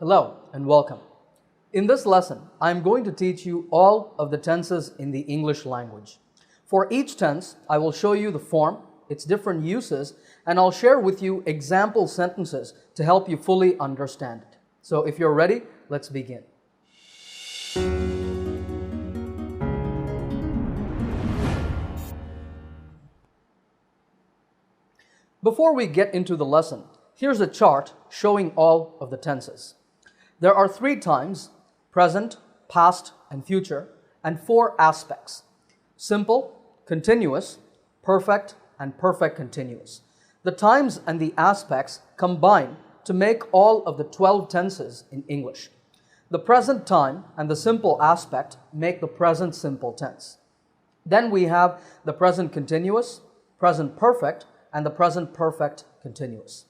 Hello and welcome. In this lesson, I am going to teach you all of the tenses in the English language. For each tense, I will show you the form, its different uses, and I'll share with you example sentences to help you fully understand it. So if you're ready, let's begin. Before we get into the lesson, here's a chart showing all of the tenses. There are 3 times: present, past, and future, and 4 aspects: simple, continuous, perfect, and perfect continuous. The times and the aspects combine to make all of the 12 tenses in English. The present time and the simple aspect make the present simple tense. Then we have the present continuous, present perfect, and the present perfect continuous.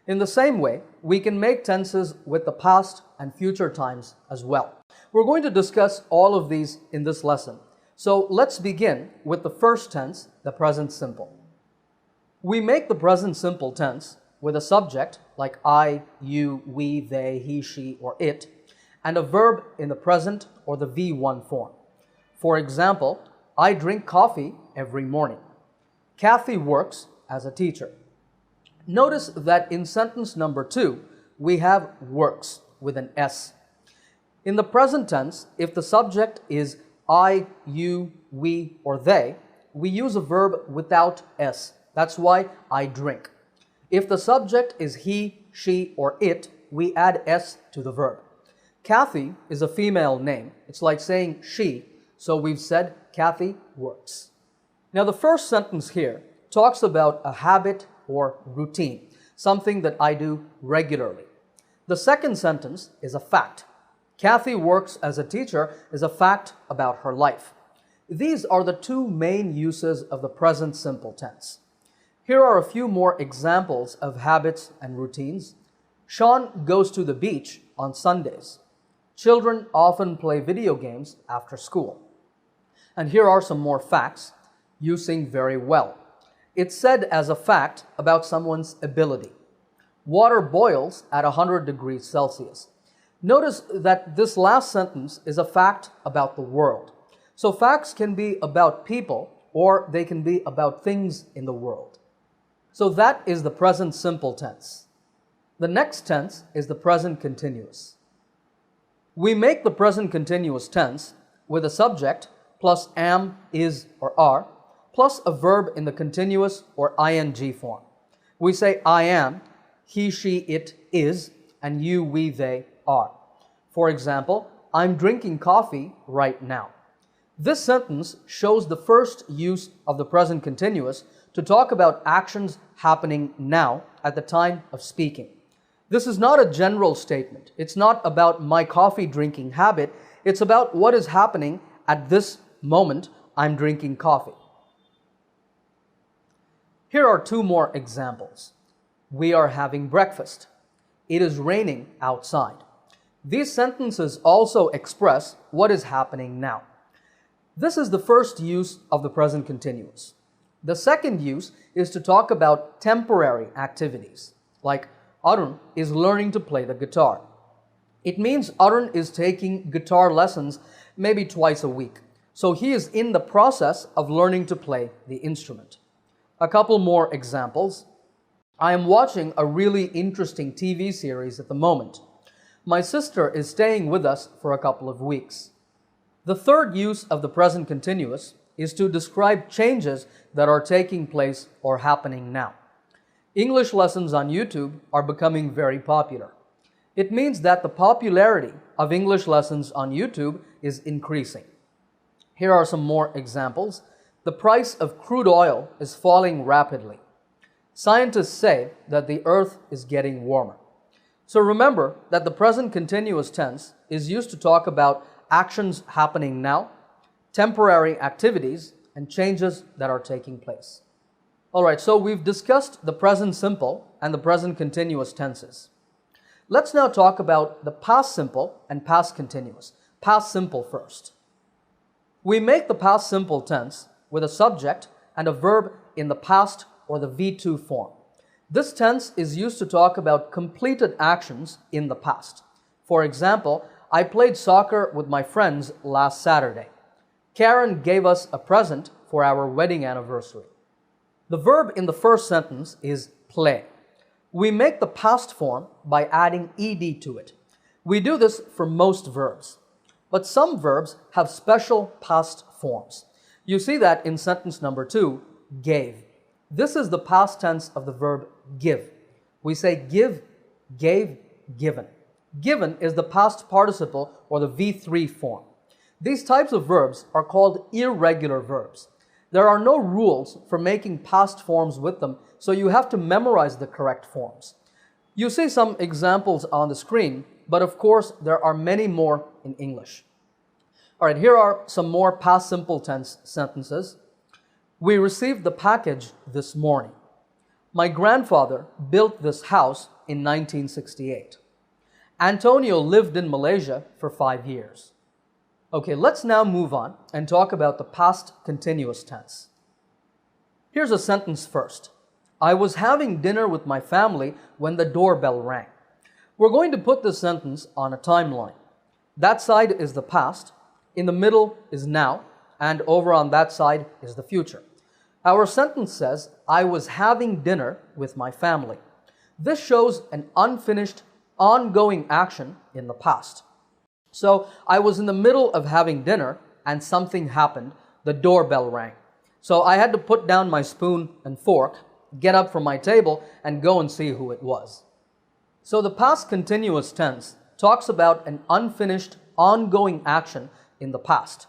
In the same way, we can make tenses with the past and future times as well. We're going to discuss all of these in this lesson. So let's begin with the first tense, the present simple. We make the present simple tense with a subject like I, you, we, they, he, she, or it, and a verb in the present or the V1 form. For example, I drink coffee every morning. Kathy works as a teacher. Notice that in sentence number 2, we have works with an S. In the present tense, if the subject is I, you, we, or they, we use a verb without S. That's why I drink. If the subject is he, she, or it, we add S to the verb. Kathy is a female name. It's like saying she, so we've said Kathy works. Now the first sentence here talks about a habit or routine, something that I do regularly. The second sentence is a fact. Kathy works as a teacher is a fact about her life. These are the 2 main uses of the present simple tense. Here are a few more examples of habits and routines. Sean goes to the beach on Sundays. Children often play video games after school. And here are some more facts. You sing very well. It's said as a fact about someone's ability. Water boils at 100 degrees Celsius. Notice that this last sentence is a fact about the world. So facts can be about people or they can be about things in the world. So that is the present simple tense. The next tense is the present continuous. We make the present continuous tense with a subject plus am, is, or are, plus a verb in the continuous or ing form. We say I am, he, she, it is, and you, we, they are. For example, I'm drinking coffee right now. This sentence shows the first use of the present continuous to talk about actions happening now at the time of speaking. This is not a general statement. It's not about my coffee drinking habit. It's about what is happening at this moment I'm drinking coffee. Here are 2 more examples. We are having breakfast. It is raining outside. These sentences also express what is happening now. This is the first use of the present continuous. The second use is to talk about temporary activities, like Arun is learning to play the guitar. It means Arun is taking guitar lessons maybe twice a week. So he is in the process of learning to play the instrument. A couple more examples. I am watching a really interesting TV series at the moment. My sister is staying with us for a couple of weeks. The third use of the present continuous is to describe changes that are taking place or happening now. English lessons on YouTube are becoming very popular. It means that the popularity of English lessons on YouTube is increasing. Here are some more examples. The price of crude oil is falling rapidly. Scientists say that the earth is getting warmer. So remember that the present continuous tense is used to talk about actions happening now, temporary activities, and changes that are taking place. Alright, so we've discussed the present simple and the present continuous tenses. Let's now talk about the past simple and past continuous. Past simple first. We make the past simple tense with a subject and a verb in the past or the V2 form. This tense is used to talk about completed actions in the past. For example, I played soccer with my friends last Saturday. Karen gave us a present for our wedding anniversary. The verb in the first sentence is play. We make the past form by adding ed to it. We do this for most verbs, but some verbs have special past forms. You see that in sentence number 2, gave. This is the past tense of the verb give. We say give, gave, given. Given is the past participle or the V3 form. These types of verbs are called irregular verbs. There are no rules for making past forms with them, so you have to memorize the correct forms. You see some examples on the screen, but of course there are many more in English. All right, here are some more past simple tense sentences. We received the package this morning. My grandfather built this house in 1968. Antonio lived in Malaysia for 5 years. Okay, let's now move on and talk about the past continuous tense. Here's a sentence first. I was having dinner with my family when the doorbell rang. We're going to put this sentence on a timeline. That side is the past, in the middle is now, and over on that side is the future. Our sentence says, I was having dinner with my family. This shows an unfinished, ongoing action in the past. So, I was in the middle of having dinner and something happened. The doorbell rang. So, I had to put down my spoon and fork, get up from my table, and go and see who it was. So, the past continuous tense talks about an unfinished, ongoing action in the past.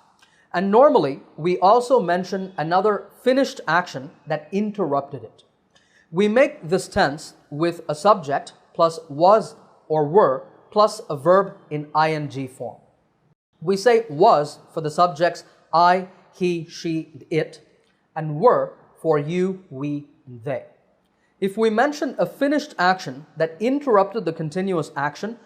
And normally, we also mention another finished action that interrupted it. We make this tense with a subject plus was or were plus a verb in ing form. We say was for the subjects I, he, she, it, and were for you, we, and they. If we mention a finished action that interrupted the continuous action,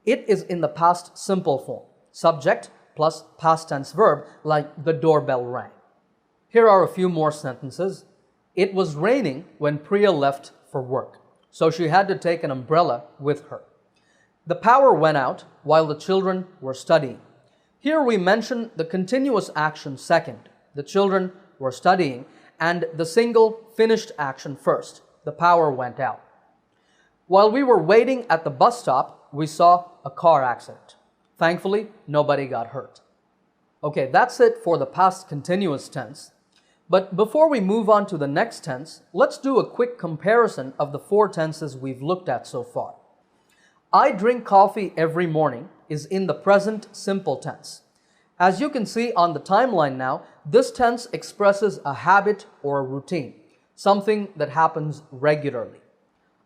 it is in the past simple form, subject plus past tense verb, like the doorbell rang. Here are a few more sentences. It was raining when Priya left for work, so she had to take an umbrella with her. The power went out while the children were studying. Here we mention the continuous action second, the children were studying, and the single finished action first, the power went out. While we were waiting at the bus stop, we saw a car accident. Thankfully, nobody got hurt. Okay, that's it for the past continuous tense. But before we move on to the next tense, let's do a quick comparison of the 4 tenses we've looked at so far. I drink coffee every morning is in the present simple tense. As you can see on the timeline now, this tense expresses a habit or a routine, something that happens regularly.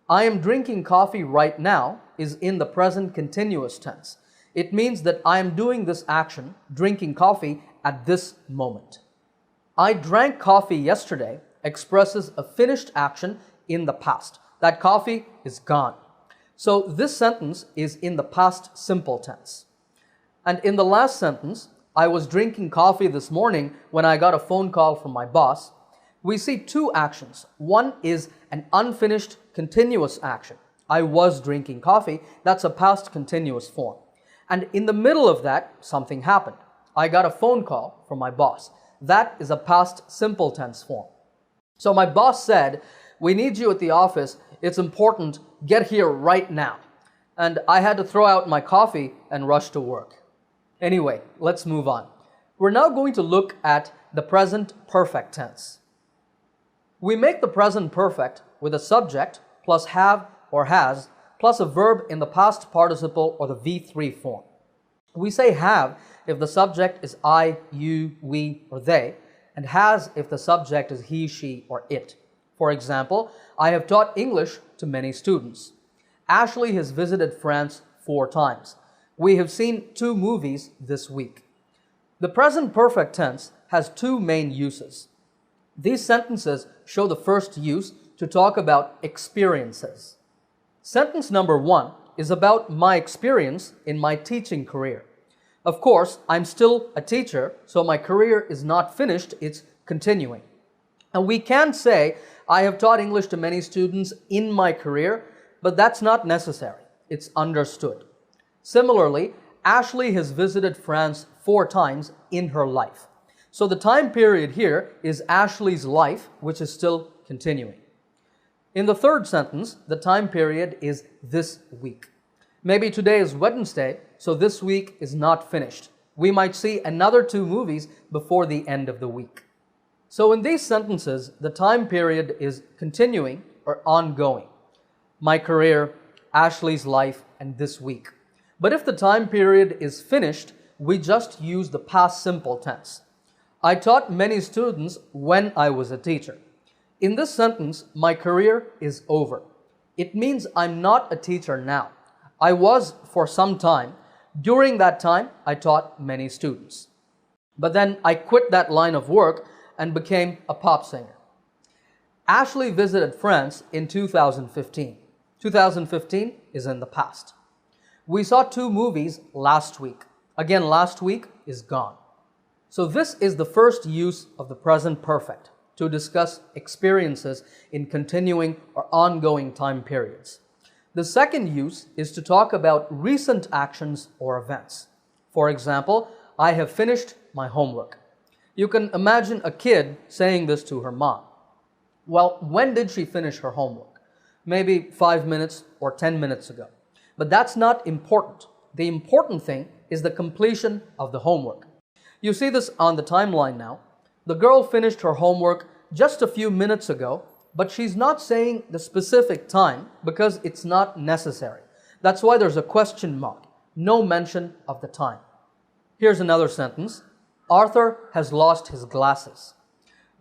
I am drinking coffee right now is in the present continuous tense. It means that I am doing this action, drinking coffee, at this moment. I drank coffee yesterday expresses a finished action in the past. That coffee is gone. So this sentence is in the past simple tense. And in the last sentence, I was drinking coffee this morning when I got a phone call from my boss. We see 2 actions. One is an unfinished continuous action. I was drinking coffee. That's a past continuous form. And in the middle of that, something happened. I got a phone call from my boss. That is a past simple tense form. So my boss said, we need you at the office. It's important. Get here right now. And I had to throw out my coffee and rush to work. Anyway, let's move on. We're now going to look at the present perfect tense. We make the present perfect with a subject plus have or has plus a verb in the past participle or the V3 form. We say have if the subject is I, you, we, or they, and has if the subject is he, she, or it. For example, I have taught English to many students. Ashley has visited France 4 times. We have seen 2 movies this week. The present perfect tense has 2 main uses. These sentences show the first use to talk about experiences. Sentence number 1 is about my experience in my teaching career. Of course, I'm still a teacher, so my career is not finished, it's continuing. And we can say, I have taught English to many students in my career, but that's not necessary. It's understood. Similarly, Ashley has visited France 4 times in her life. So the time period here is Ashley's life, which is still continuing. In the third sentence, the time period is this week. Maybe today is Wednesday, so this week is not finished. We might see another 2 movies before the end of the week. So in these sentences, the time period is continuing or ongoing. My career, Ashley's life, and this week. But if the time period is finished, we just use the past simple tense. I taught many students when I was a teacher. In this sentence, my career is over. It means I'm not a teacher now. I was for some time. During that time, I taught many students. But then I quit that line of work and became a pop singer. Ashley visited France in 2015. 2015 is in the past. We saw 2 movies last week. Again, last week is gone. So this is the first use of the present perfect to discuss experiences in continuing or ongoing time periods. The second use is to talk about recent actions or events. For example, I have finished my homework. You can imagine a kid saying this to her mom. Well, when did she finish her homework? Maybe 5 minutes or 10 minutes ago. But that's not important. The important thing is the completion of the homework. You see this on the timeline now. The girl finished her homework just a few minutes ago, but she's not saying the specific time because it's not necessary. That's why there's a question mark. No mention of the time. Here's another sentence. Arthur has lost his glasses.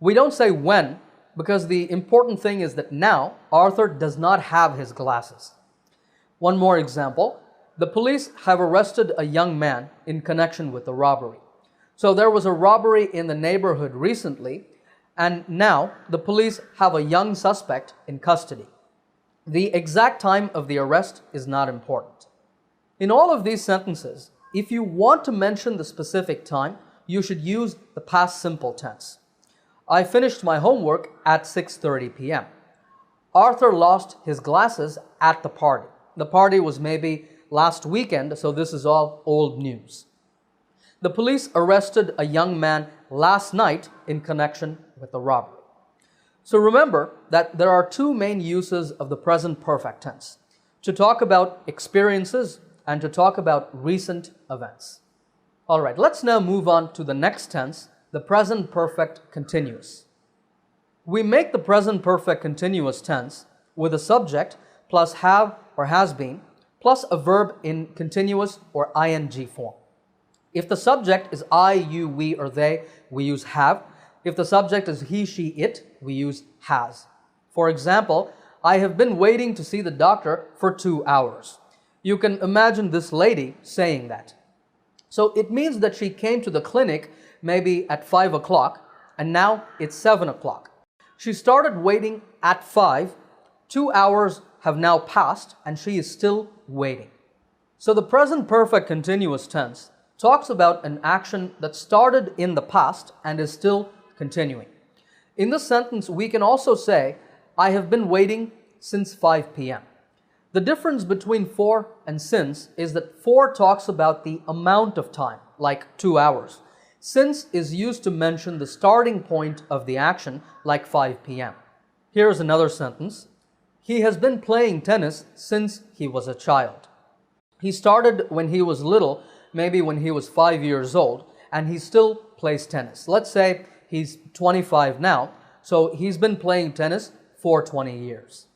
We don't say when because the important thing is that now Arthur does not have his glasses. One more example. The police have arrested a young man in connection with the robbery. So there was a robbery in the neighborhood recently, and now the police have a young suspect in custody. The exact time of the arrest is not important. In all of these sentences, if you want to mention the specific time, you should use the past simple tense. I finished my homework at 6:30 p.m. Arthur lost his glasses at the party. The party was maybe last weekend, so this is all old news. The police arrested a young man last night in connection with the robbery. So remember that there are 2 main uses of the present perfect tense, to talk about experiences and to talk about recent events. All right, let's now move on to the next tense, the present perfect continuous. We make the present perfect continuous tense with a subject plus have or has been plus a verb in continuous or ing form. If the subject is I, you, we, or they, we use have. If the subject is he, she, it, we use has. For example, I have been waiting to see the doctor for 2 hours. You can imagine this lady saying that. So it means that she came to the clinic maybe at 5 o'clock and now it's 7 o'clock. She started waiting at 5. 2 hours have now passed and she is still waiting. So the present perfect continuous tense talks about an action that started in the past and is still continuing. In this sentence, we can also say, I have been waiting since 5 p.m. The difference between for and since is that for talks about the amount of time, like 2 hours. Since is used to mention the starting point of the action, like 5 p.m. Here's another sentence. He has been playing tennis since he was a child. He started when he was little, maybe when he was 5 years old, and he still plays tennis. Let's say he's 25 now, so he's been playing tennis for 20 years.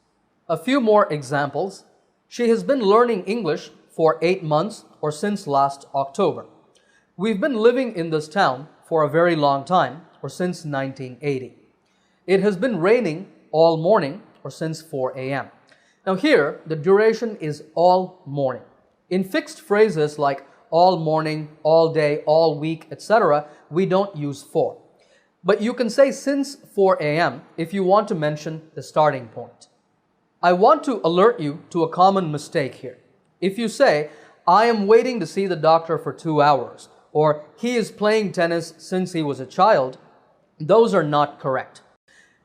A few more examples. She has been learning English for 8 months or since last October. We've been living in this town for a very long time, or since 1980. It has been raining all morning, or since 4 a.m. Now here, the duration is all morning. In fixed phrases like all morning, all day, all week, etc., we don't use for. But you can say since 4 a.m. if you want to mention the starting point. I want to alert you to a common mistake here. If you say, I am waiting to see the doctor for 2 hours, or he is playing tennis since he was a child, those are not correct.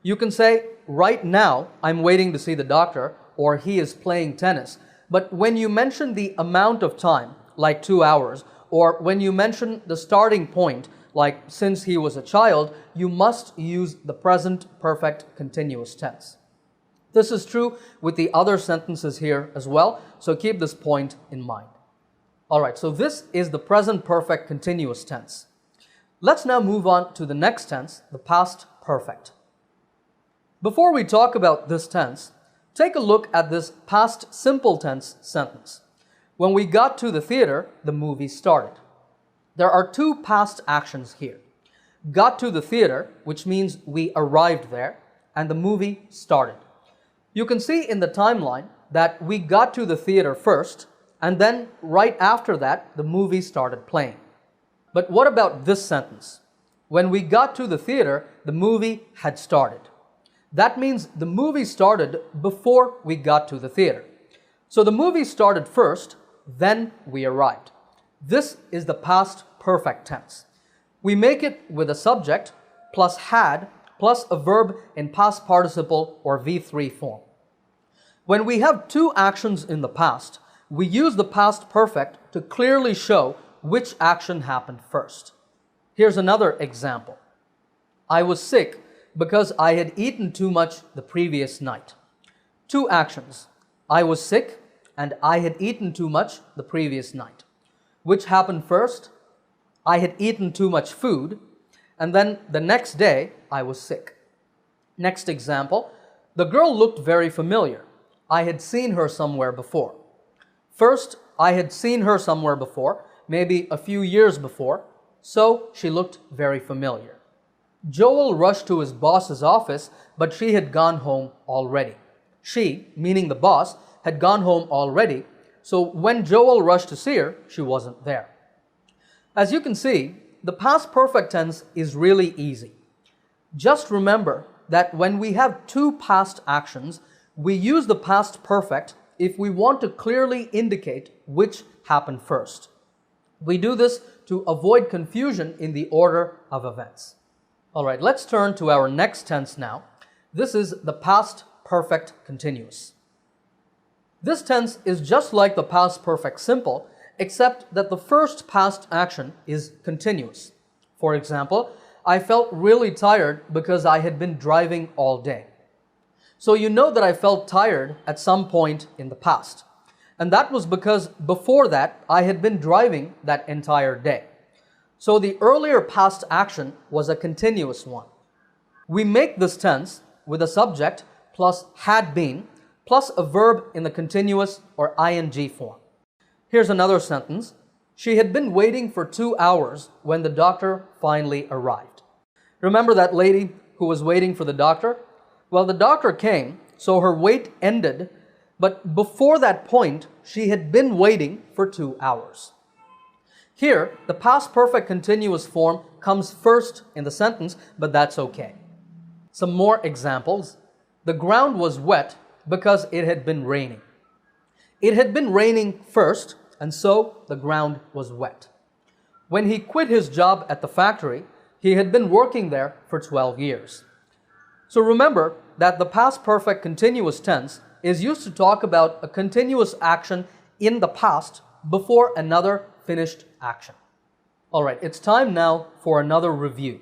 You can say, right now, I'm waiting to see the doctor, or he is playing tennis. But when you mention the amount of time, like 2 hours, or when you mention the starting point, like since he was a child, you must use the present perfect continuous tense. This is true with the other sentences here as well, so keep this point in mind. Alright, so this is the present perfect continuous tense. Let's now move on to the next tense, the past perfect. Before we talk about this tense, take a look at this past simple tense sentence. When we got to the theater, the movie started. There are two past actions here. Got to the theater, which means we arrived there, and the movie started. You can see in the timeline that we got to the theater first, and then right after that, the movie started playing. But what about this sentence? When we got to the theater, the movie had started. That means the movie started before we got to the theater. So the movie started first, then we arrived. This is the past perfect tense. We make it with a subject plus had plus a verb in past participle or V3 form. When we have two actions in the past, we use the past perfect to clearly show which action happened first. Here's another example. I was sick because I had eaten too much the previous night. Two actions. I was sick and I had eaten too much the previous night. Which happened first? I had eaten too much food, and then the next day I was sick. Next example. The girl looked very familiar. I had seen her somewhere before. First, I had seen her somewhere before, maybe a few years before, so she looked very familiar. Joel rushed to his boss's office, but she had gone home already. She, meaning the boss, had gone home already, so when Joel rushed to see her, she wasn't there. As you can see, the past perfect tense is really easy. Just remember that when we have two past actions, we use the past perfect if we want to clearly indicate which happened first. We do this to avoid confusion in the order of events. Alright, let's turn to our next tense now. This is the past perfect continuous. This tense is just like the past perfect simple, except that the first past action is continuous. For example, I felt really tired because I had been driving all day. So you know that I felt tired at some point in the past. And that was because before that, I had been driving that entire day. So the earlier past action was a continuous one. We make this tense with a subject plus had been plus a verb in the continuous or ing form. Here's another sentence. She had been waiting for 2 hours when the doctor finally arrived. Remember that lady who was waiting for the doctor? Well, the doctor came, so her wait ended, but before that point, she had been waiting for 2 hours. Here, the past perfect continuous form comes first in the sentence, but that's okay. Some more examples. The ground was wet because it had been raining. It had been raining first, and so the ground was wet. When he quit his job at the factory, he had been working there for 12 years. So remember that the past perfect continuous tense is used to talk about a continuous action in the past before another finished action. Alright, it's time now for another review.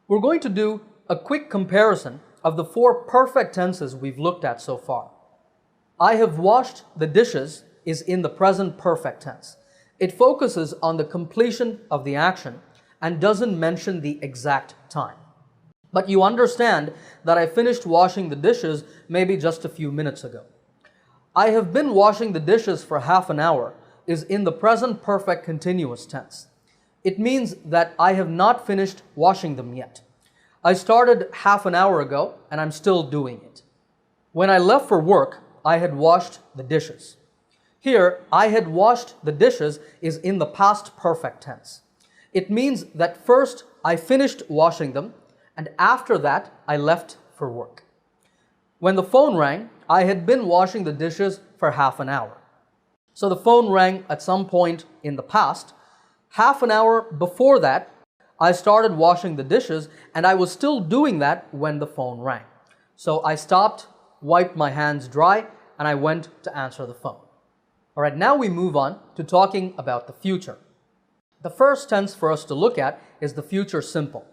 We're going to do a quick comparison of the 4 perfect tenses we've looked at so far. I have washed the dishes is in the present perfect tense. It focuses on the completion of the action and doesn't mention the exact time. But you understand that I finished washing the dishes maybe just a few minutes ago. I have been washing the dishes for half an hour is in the present perfect continuous tense. It means that I have not finished washing them yet. I started half an hour ago and I'm still doing it. When I left for work, I had washed the dishes. Here, I had washed the dishes is in the past perfect tense. It means that first I finished washing them and after that I left for work. When the phone rang, I had been washing the dishes for half an hour. So the phone rang at some point in the past. Half an hour before that, I started washing the dishes and I was still doing that when the phone rang. So I stopped, wiped my hands dry, and I went to answer the phone. All right, now we move on to talking about the future. The first tense for us to look at is the future simple.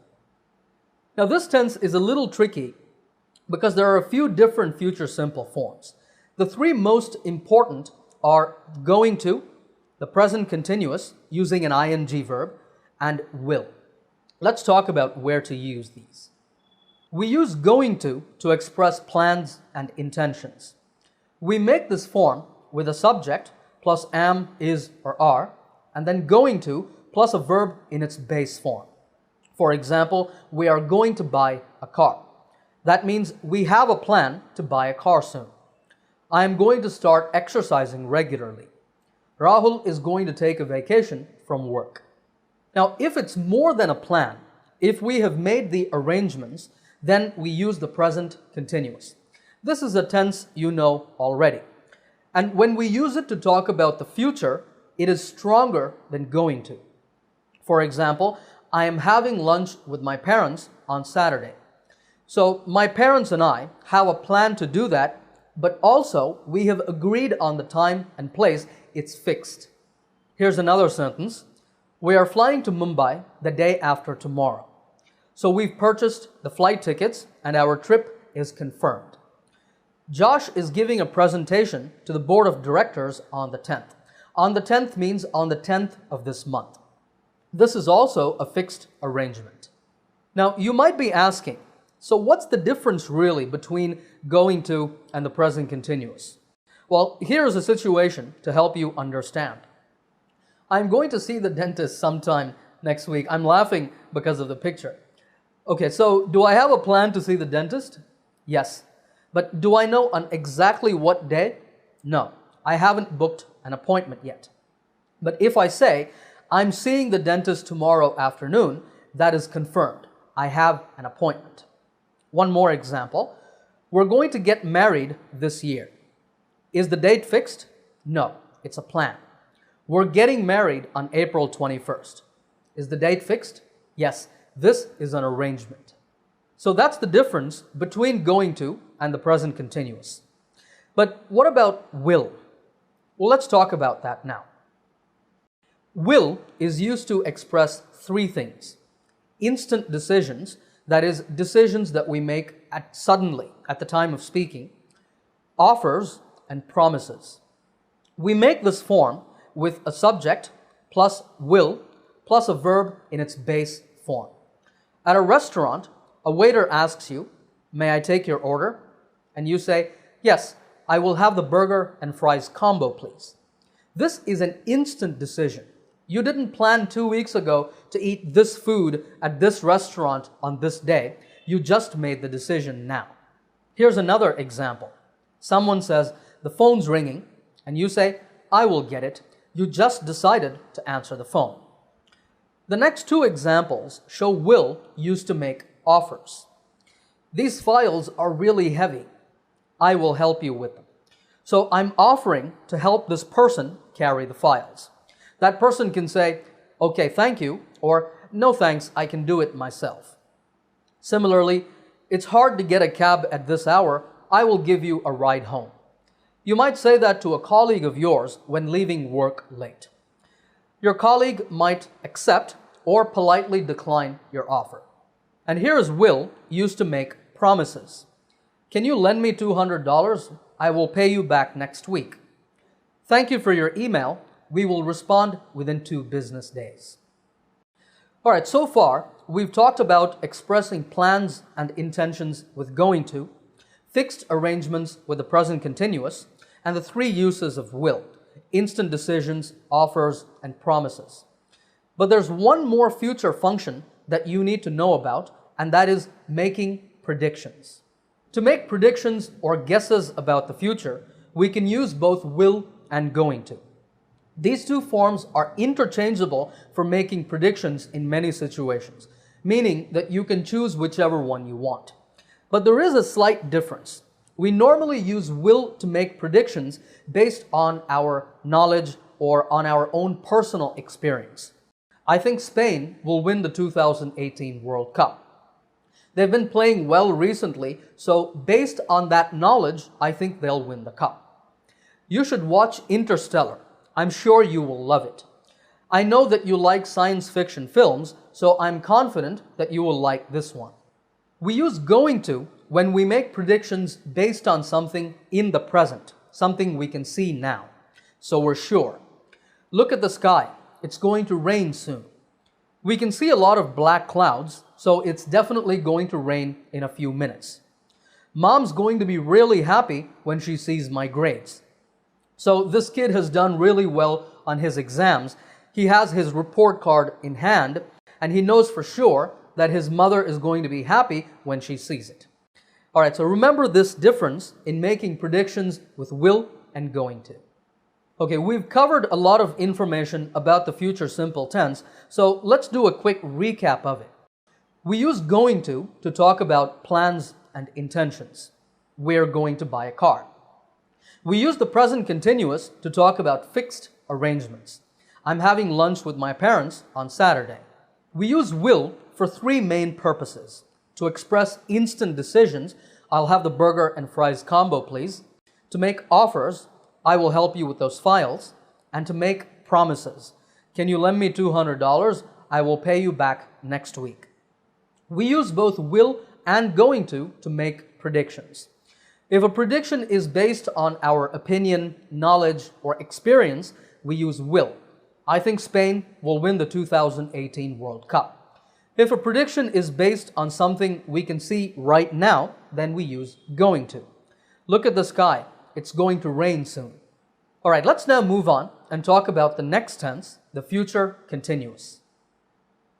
Now this tense is a little tricky because there are a few different future simple forms. The three most important are going to, the present continuous using an ing verb, and will. Let's talk about where to use these. We use going to express plans and intentions. We make this form with a subject plus am, is, or are, and then going to plus a verb in its base form. For example, we are going to buy a car. That means we have a plan to buy a car soon. I am going to start exercising regularly. Rahul is going to take a vacation from work. Now, if it's more than a plan, if we have made the arrangements, then we use the present continuous. This is a tense you know already. And when we use it to talk about the future, it is stronger than going to. For example, I am having lunch with my parents on Saturday. So my parents and I have a plan to do that, but also we have agreed on the time and place. It's fixed. Here's another sentence. We are flying to Mumbai the day after tomorrow. So we've purchased the flight tickets and our trip is confirmed. Josh is giving a presentation to the board of directors on the 10th. On the 10th means on the 10th of this month. This is also a fixed arrangement. Now, you might be asking, so what's the difference really between going to and the present continuous? Well, here's a situation to help you understand. I'm going to see the dentist sometime next week. I'm laughing because of the picture. Okay, so do I have a plan to see the dentist? Yes. But do I know on exactly what day? No, I haven't booked an appointment yet. But if I say, I'm seeing the dentist tomorrow afternoon, that is confirmed. I have an appointment. One more example. We're going to get married this year. Is the date fixed? No, it's a plan. We're getting married on April 21st. Is the date fixed? Yes, this is an arrangement. So that's the difference between going to and the present continuous. But what about will? Well, let's talk about that now. Will is used to express three things. Instant decisions, that is, decisions that we make suddenly at the time of speaking, offers, and promises. We make this form with a subject plus will plus a verb in its base form. At a restaurant, a waiter asks you, "May I take your order?" And you say, "Yes, I will have the burger and fries combo, please." This is an instant decision. You didn't plan 2 weeks ago to eat this food at this restaurant on this day. You just made the decision now. Here's another example. Someone says, "The phone's ringing," and you say, "I will get it." You just decided to answer the phone. The next two examples show will used to make offers. These files are really heavy. I will help you with them. So I'm offering to help this person carry the files. That person can say, "Okay, thank you," or "No thanks, I can do it myself." Similarly, "It's hard to get a cab at this hour. I will give you a ride home." You might say that to a colleague of yours when leaving work late. Your colleague might accept or politely decline your offer. And here is will used to make promises. "Can you lend me $200? I will pay you back next week." "Thank you for your email. We will respond within 2 business days." All right, so far we've talked about expressing plans and intentions with going to, fixed arrangements with the present continuous, and the three uses of will: instant decisions, offers, and promises. But there's one more future function that you need to know about, and that is making predictions. To make predictions or guesses about the future, we can use both will and going to. These two forms are interchangeable for making predictions in many situations, meaning that you can choose whichever one you want. But there is a slight difference. We normally use will to make predictions based on our knowledge or on our own personal experience. I think Spain will win the 2018 World Cup. They've been playing well recently, so based on that knowledge, I think they'll win the cup. You should watch Interstellar. I'm sure you will love it. I know that you like science fiction films, so I'm confident that you will like this one. We use going to when we make predictions based on something in the present, something we can see now. So we're sure. Look at the sky. It's going to rain soon. We can see a lot of black clouds, so it's definitely going to rain in a few minutes. Mom's going to be really happy when she sees my grades. So this kid has done really well on his exams. He has his report card in hand, and he knows for sure that his mother is going to be happy when she sees it. All right, so remember this difference in making predictions with will and going to. Okay, we've covered a lot of information about the future simple tense, so let's do a quick recap of it. We use going to talk about plans and intentions. We're going to buy a car. We use the present continuous to talk about fixed arrangements. I'm having lunch with my parents on Saturday. We use will for three main purposes. To express instant decisions, I'll have the burger and fries combo, please. To make offers, I will help you with those files. And to make promises. Can you lend me $200? I will pay you back next week. We use both will and going to make predictions. If a prediction is based on our opinion, knowledge, or experience, we use will. I think Spain will win the 2018 World Cup. If a prediction is based on something we can see right now, then we use going to. Look at the sky. It's going to rain soon. All right, let's now move on and talk about the next tense, the future continuous.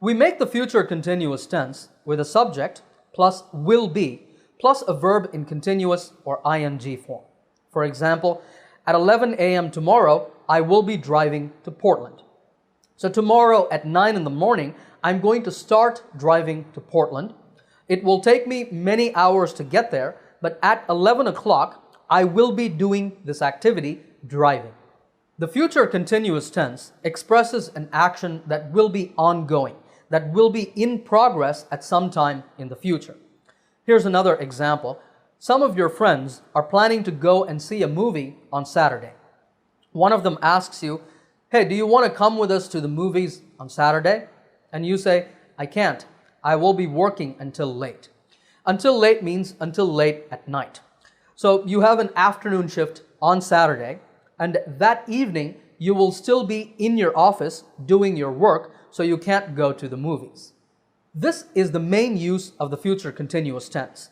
We make the future continuous tense with a subject plus will be plus a verb in continuous or ing form. For example, at 11 a.m. tomorrow, I will be driving to Portland. So tomorrow at 9 in the morning, I'm going to start driving to Portland. It will take me many hours to get there, but at 11 o'clock, I will be doing this activity, driving. The future continuous tense expresses an action that will be ongoing, that will be in progress at some time in the future. Here's another example. Some of your friends are planning to go and see a movie on Saturday. One of them asks you, hey, do you want to come with us to the movies on Saturday? And you say, I can't. I will be working until late. Until late means until late at night. So you have an afternoon shift on Saturday, and that evening you will still be in your office doing your work, so you can't go to the movies. This is the main use of the future continuous tense.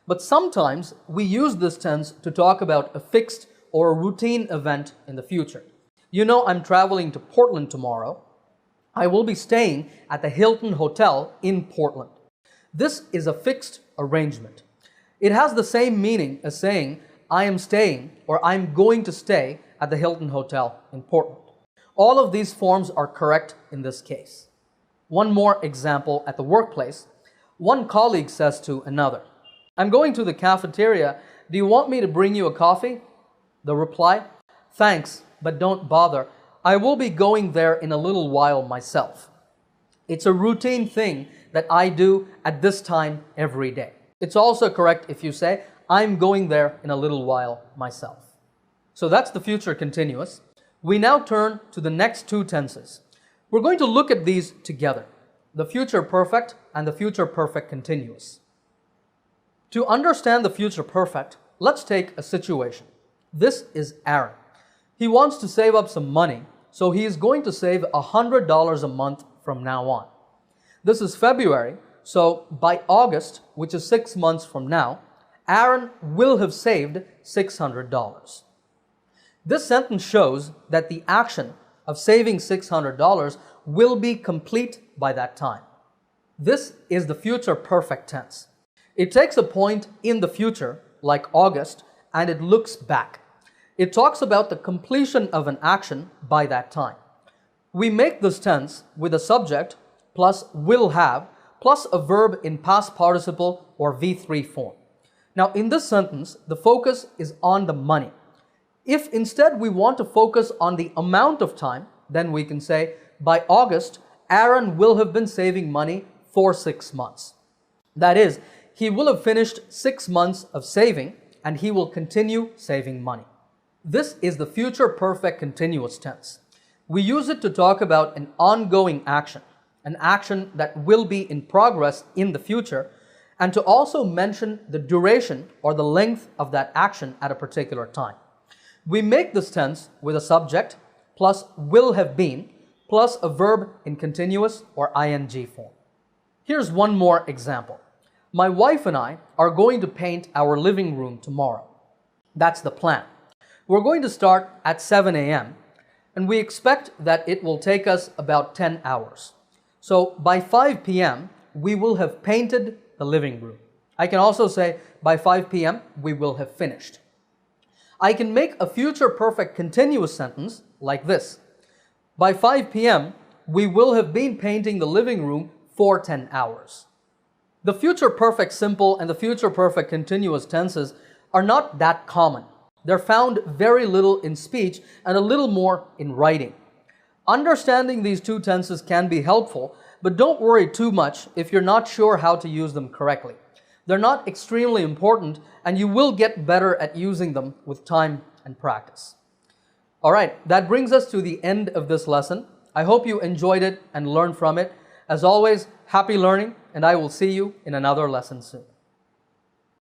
But sometimes we use this tense to talk about a fixed or a routine event in the future. You know, I'm traveling to Portland tomorrow. I will be staying at the Hilton Hotel in Portland. This is a fixed arrangement. It has the same meaning as saying, I am staying or I'm going to stay at the Hilton Hotel in Portland. All of these forms are correct in this case. One more example at the workplace. One colleague says to another, I'm going to the cafeteria. Do you want me to bring you a coffee? The reply, thanks, but don't bother. I will be going there in a little while myself. It's a routine thing that I do at this time every day. It's also correct if you say, I'm going there in a little while myself. So that's the future continuous. We now turn to the next two tenses. We're going to look at these together, the future perfect and the future perfect continuous. To understand the future perfect, let's take a situation. This is Aaron. He wants to save up some money, so he is going to save $100 a month from now on. This is February, so by August, which is 6 months from now, Aaron will have saved $600. This sentence shows that the action of saving $600 will be complete by that time. This is the future perfect tense. It takes a point in the future, like August, and it looks back. It talks about the completion of an action by that time. We make this tense with a subject plus will have plus a verb in past participle or V3 form. Now in this sentence, the focus is on the money. If instead we want to focus on the amount of time, then we can say, by August, Aaron will have been saving money for 6 months. That is, he will have finished 6 months of saving and he will continue saving money. This is the future perfect continuous tense. We use it to talk about an ongoing action, an action that will be in progress in the future, and to also mention the duration or the length of that action at a particular time. We make this tense with a subject plus will have been plus a verb in continuous or ing form. Here's one more example. My wife and I are going to paint our living room tomorrow. That's the plan. We're going to start at 7 a.m. and we expect that it will take us about 10 hours. So by 5 p.m., we will have painted the living room. I can also say by 5 p.m., we will have finished. I can make a future perfect continuous sentence like this. By 5 p.m., we will have been painting the living room for 10 hours. The future perfect simple and the future perfect continuous tenses are not that common. They're found very little in speech and a little more in writing. Understanding these two tenses can be helpful, but don't worry too much if you're not sure how to use them correctly. They're not extremely important, and you will get better at using them with time and practice. All right, that brings us to the end of this lesson. I hope you enjoyed it and learned from it. As always, happy learning, and I will see you in another lesson soon.